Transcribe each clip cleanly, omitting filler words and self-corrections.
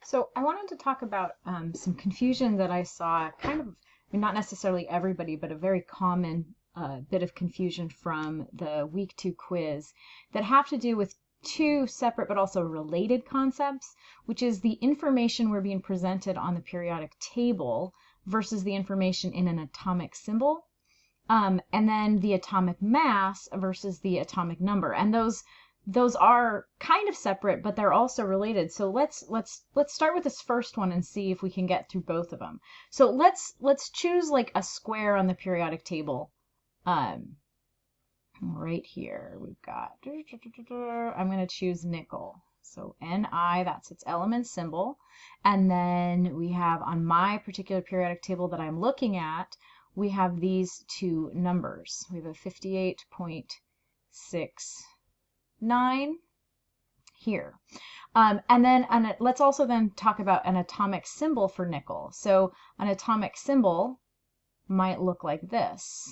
So I wanted to talk about some confusion that I saw, kind of, I mean, not necessarily everybody, but a very common bit of confusion from the week 2 quiz that have to do with two separate but also related concepts, which is the information we're being presented on the periodic table versus the information in an atomic symbol, and then the atomic mass versus the atomic number. And those are kind of separate, but they're also related. So let's start with this first one and see if we can get through both of them. So let's choose like a square on the periodic table. Right here we've got, I'm going to choose nickel. So Ni, that's its element symbol. And then we have on my particular periodic table that I'm looking at, we have these two numbers. We have a 58.69 here. And let's also then talk about an atomic symbol for nickel. So an atomic symbol might look like this.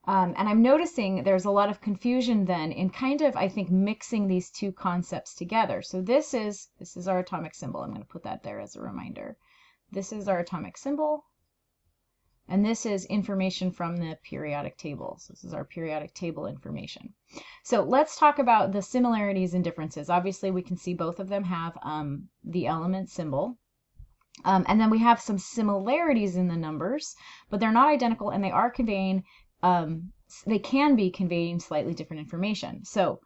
And I'm noticing there's a lot of confusion then in kind of, I think, mixing these two concepts together. So this is our atomic symbol. I'm going to put that there as a reminder. This is our atomic symbol, and this is information from the periodic table. So this is our periodic table information. So let's talk about the similarities and differences. Obviously, we can see both of them have the element symbol. And then we have some similarities in the numbers, but they're not identical, and they are conveying they can be conveying slightly different information. So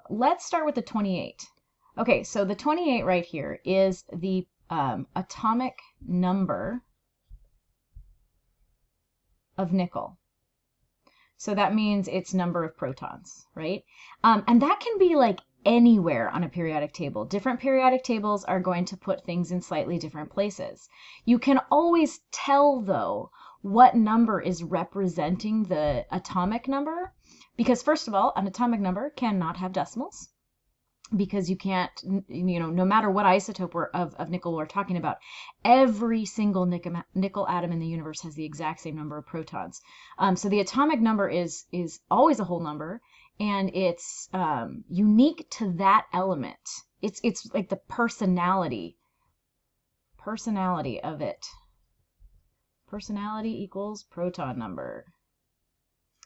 let's start with the 28. Okay, so the 28 right here is the atomic number of nickel. So that means its number of protons, right? And that can be like anywhere on a periodic table. Different periodic tables are going to put things in slightly different places. You can always tell, though, what number is representing the atomic number, because first of all, an atomic number cannot have decimals, because you can't, no matter what isotope of nickel we're talking about, every single nickel atom in the universe has the exact same number of protons. So the atomic number is always a whole number, and it's unique to that element. It's like the personality of it. Personality equals proton number.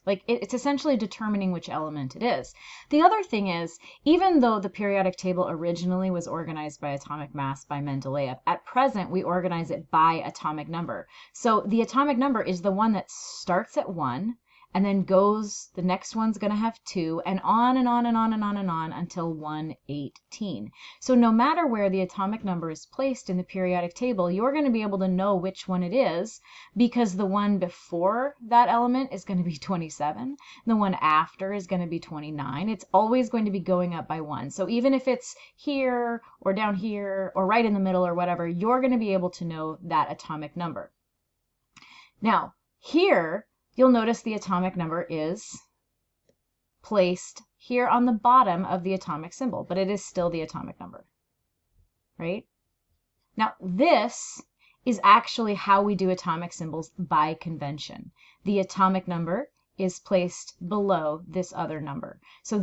Like it's essentially determining which element it is. The other thing is, even though the periodic table originally was organized by atomic mass by Mendeleev, at present we organize it by atomic number. So the atomic number is the one that starts at 1 and then goes, the next one's going to have 2, and on and on and on and on and on until 118. So no matter where the atomic number is placed in the periodic table, you're going to be able to know which one it is, because the one before that element is going to be 27. The one after is going to be 29. It's always going to be going up by 1. So even if it's here or down here or right in the middle or whatever, you're going to be able to know that atomic number. Now, here, you'll notice the atomic number is placed here on the bottom of the atomic symbol, but it is still the atomic number, right? Now, this is actually how we do atomic symbols by convention. The atomic number is placed below this other number. So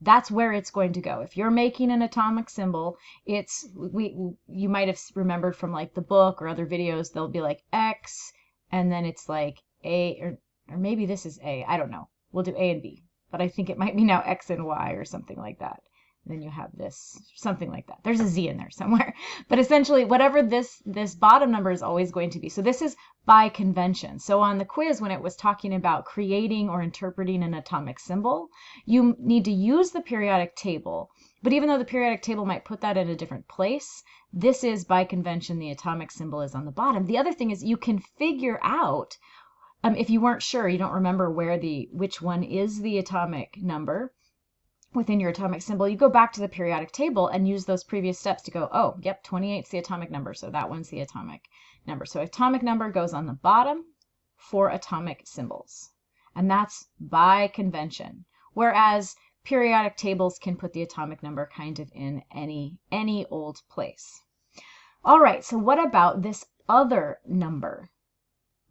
that's where it's going to go. If you're making an atomic symbol, you might have remembered from like the book or other videos, they'll be like X, and then it's like A, or maybe this is A. I don't know. We'll do A and B, but I think it might be now X and Y or something like that. And then you have this, something like that. There's a Z in there somewhere. But essentially, whatever this bottom number is always going to be. So this is by convention. So on the quiz, when it was talking about creating or interpreting an atomic symbol, you need to use the periodic table. But even though the periodic table might put that in a different place, this is by convention, the atomic symbol is on the bottom. The other thing is you can figure out, if you weren't sure, you don't remember which one is the atomic number within your atomic symbol, you go back to the periodic table and use those previous steps to go, oh, yep, 28 is the atomic number, so that one's the atomic number. So atomic number goes on the bottom for atomic symbols, and that's by convention. Whereas periodic tables can put the atomic number kind of in any old place. All right, so what about this other number?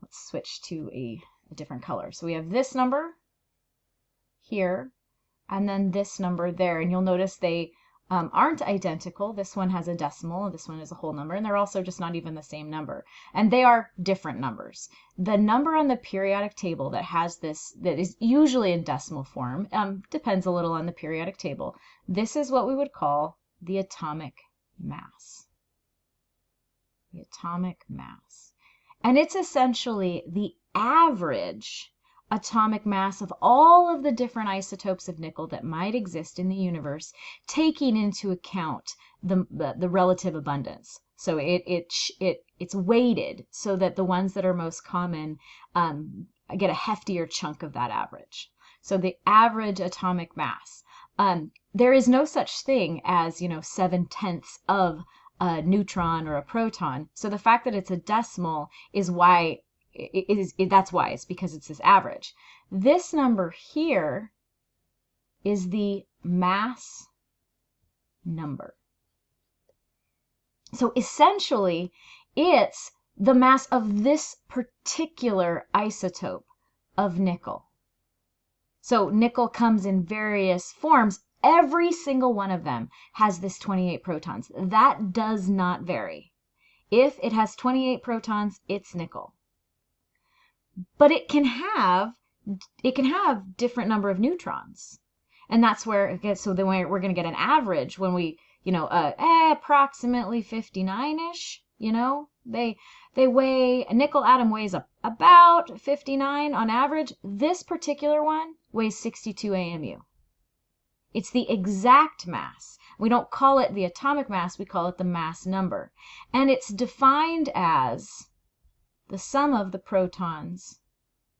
let's switch to a different color. So we have this number here, and then this number there. And you'll notice they aren't identical. This one has a decimal, and this one is a whole number, and they're also just not even the same number. And they are different numbers. The number on the periodic table that has this, that is usually in decimal form, depends a little on the periodic table. This is what we would call the atomic mass. The atomic mass. And it's essentially the average atomic mass of all of the different isotopes of nickel that might exist in the universe, taking into account the relative abundance. So it's weighted so that the ones that are most common get a heftier chunk of that average. So the average atomic mass. There is no such thing as 7/10 of a neutron or a proton. So the fact that it's a decimal is why that's why. It's because it's this average. This number here is the mass number. So essentially, it's the mass of this particular isotope of nickel. So nickel comes in various forms. Every single one of them has this 28 protons. That does not vary. If it has 28 protons, it's nickel. But it can have different number of neutrons. And that's where it gets, so then we're going to get an average when we, approximately 59-ish, they weigh, a nickel atom weighs about 59 on average. This particular one weighs 62 AMU. It's the exact mass. We don't call it the atomic mass, we call it the mass number. And it's defined as the sum of the protons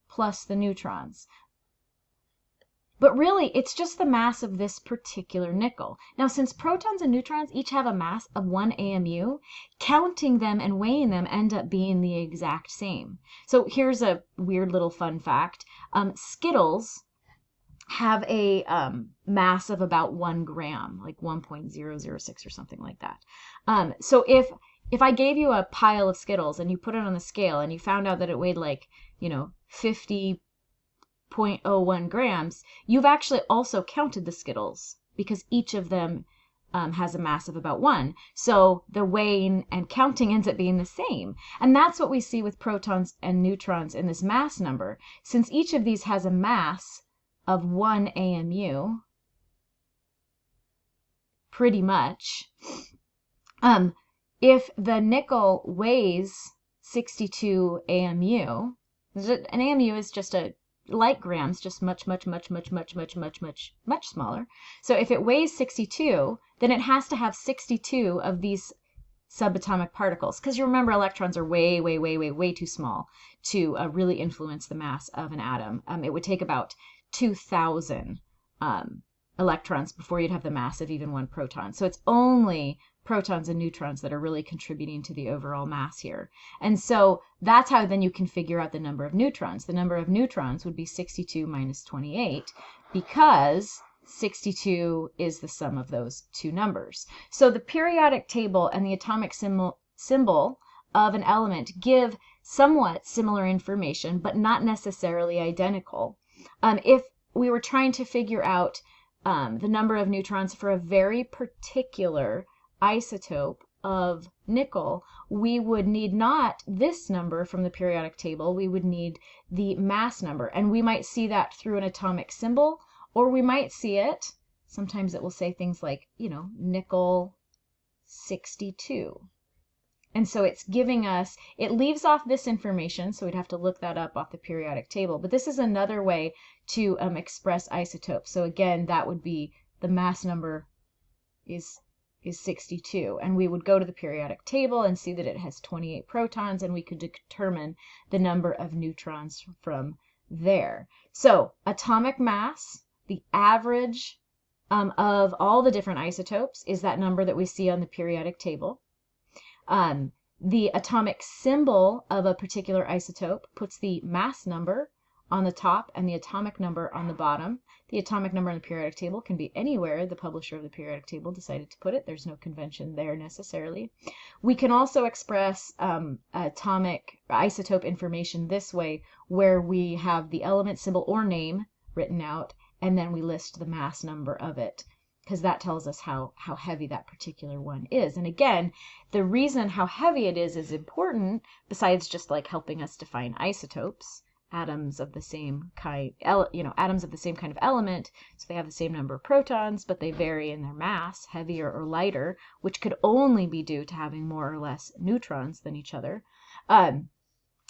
plus the neutrons. But really, it's just the mass of this particular nickel. Now, since protons and neutrons each have a mass of 1 AMU, counting them and weighing them end up being the exact same. So here's a weird little fun fact. Skittles have a mass of about 1 gram, like 1.006 or something like that. So if I gave you a pile of Skittles and you put it on the scale and you found out that it weighed 50.01 grams, you've actually also counted the Skittles because each of them has a mass of about 1. So the weighing and counting ends up being the same. And that's what we see with protons and neutrons in this mass number. Since each of these has a mass of 1 AMU, pretty much, if the nickel weighs 62 AMU, an AMU is just like grams, just much smaller. So if it weighs 62, then it has to have 62 of these subatomic particles. Because you remember, electrons are way too small to really influence the mass of an atom. It would take about 2,000 electrons before you'd have the mass of even 1 proton. So it's only protons and neutrons that are really contributing to the overall mass here. And so that's how then you can figure out the number of neutrons. The number of neutrons would be 62 minus 28 because 62 is the sum of those two numbers. So the periodic table and the atomic symbol of an element give somewhat similar information, but not necessarily identical. If we were trying to figure out the number of neutrons for a very particular isotope of nickel, we would need not this number from the periodic table, we would need the mass number. And we might see that through an atomic symbol, or we might see it, sometimes it will say things like, nickel 62. And so it's giving us, it leaves off this information, so we'd have to look that up off the periodic table. But this is another way to express isotopes. So again, that would be the mass number is 62. And we would go to the periodic table and see that it has 28 protons, and we could determine the number of neutrons from there. So atomic mass, the average of all the different isotopes, is that number that we see on the periodic table. The atomic symbol of a particular isotope puts the mass number on the top and the atomic number on the bottom. The atomic number on the periodic table can be anywhere the publisher of the periodic table decided to put it. There's no convention there necessarily. We can also express atomic isotope information this way, where we have the element, symbol, or name written out, and then we list the mass number of it, because that tells us how heavy that particular one is. And again, the reason how heavy it is important, besides just like helping us define isotopes, atoms of the same kind, atoms of the same kind of element, so they have the same number of protons, but they vary in their mass, heavier or lighter, which could only be due to having more or less neutrons than each other.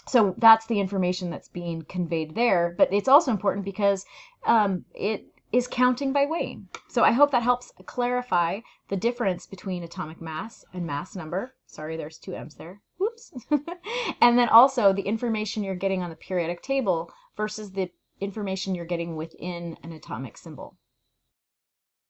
So that's the information that's being conveyed there, but it's also important because it is counting by weighing. So I hope that helps clarify the difference between atomic mass and mass number. Sorry, there's two M's there. Whoops. And then also the information you're getting on the periodic table versus the information you're getting within an atomic symbol.